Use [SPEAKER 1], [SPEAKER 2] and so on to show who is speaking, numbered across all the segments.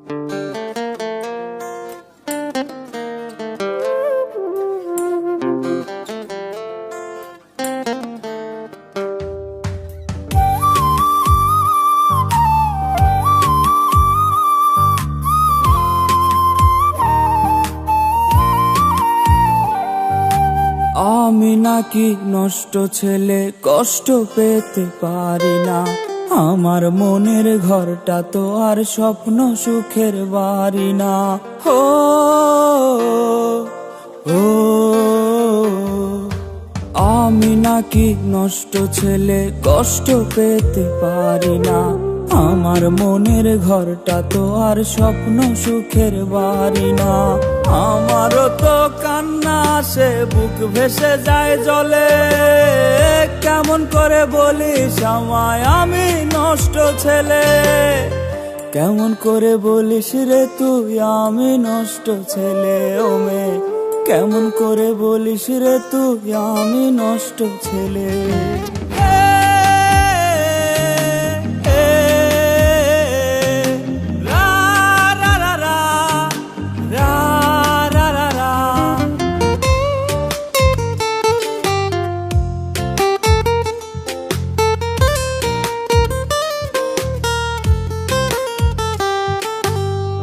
[SPEAKER 1] আমি নাকি নষ্ট ছেলে, কষ্ট পেতে পারি না। আমার মনের ঘরটা তো আর স্বপ্ন সুখের বাড়ি না। ও ও আমি নাকি নষ্ট ছেলে, কষ্ট পেতে পারি না। আমার মনের ঘরটা তো আর স্বপ্ন সুখের বাড়ি না। আমারও তো কান্না আসে, বুক ভেসে যায় জলে। কেমন করে বলিস আমায় আমি নষ্ট ছেলে? কেমন করে বলিস রে তুই আমি নষ্ট ছেলে? ও মেয়ে, কেমন করে বলিস রে তুই আমি নষ্ট ছেলে?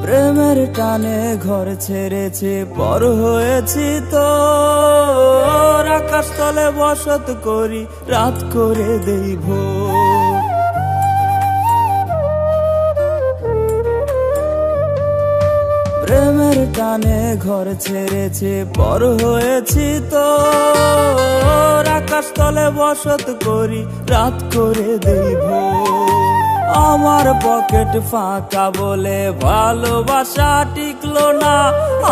[SPEAKER 1] প্রেমের টানে ঘর ছেড়েছে, পর হয়েছি তো আকাশ তলে বসত করি, রাত করে দেই ভোর। প্রেমের টানে ঘর ছেড়েছে, পর হয়েছি তো আকাশ তলে বসত করি, রাত করে দেই ভোর। আমার পকেট ফাঁকা বলে ভালোবাসা টিকলো না।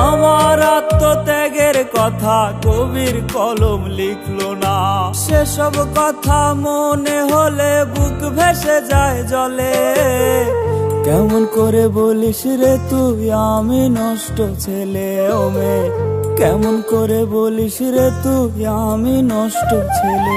[SPEAKER 1] আমার আত্মত্যাগের কথা কবির কলম লিখলো না। সেসব কথা মনে হলে বুক ভেসে যায় জলে। কেমন করে বলিস রে তুই আমি নষ্ট ছেলে? ও মেয়ে, কেমন করে বলিস রে তুই আমি নষ্ট ছেলে?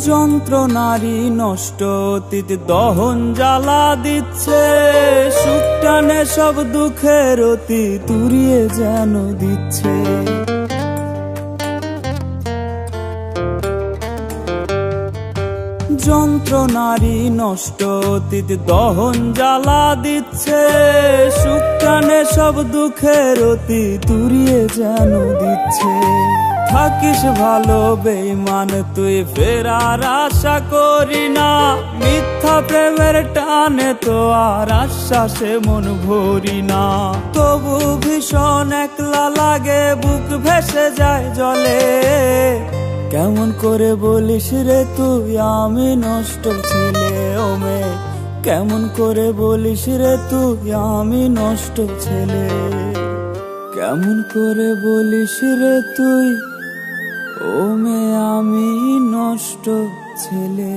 [SPEAKER 1] যন্ত্রণারী নষ্ট অতীত দহন জ্বালা দিচ্ছে। সুখ টানে সব দুঃখের অতীত উড়িয়ে যেন দিচ্ছে। যন্ত্রণারী নষ্ট অতীত দহন জ্বালা দিচ্ছে। সুখ টানে সব দুঃখের অতীত উড়িয়ে যেন দিচ্ছে। থাকিস ভালো বেঈমান তুই, ফেরার আশা করি না। মিথ্যা প্রেমের টানে তো আর আশ্বাসে মন ভরি না। তবু ভীষণ একলা লাগে, বুক ভেসে যায় জলে। কেমন করে বলিস রে তুই আমি নষ্ট ছেলে? ও মেয়ে, কেমন করে বলিস রে তুই আমি নষ্ট ছেলে? কেমন করে বলিস রে তুই ও মেয়ে আমি নষ্ট ছেলে?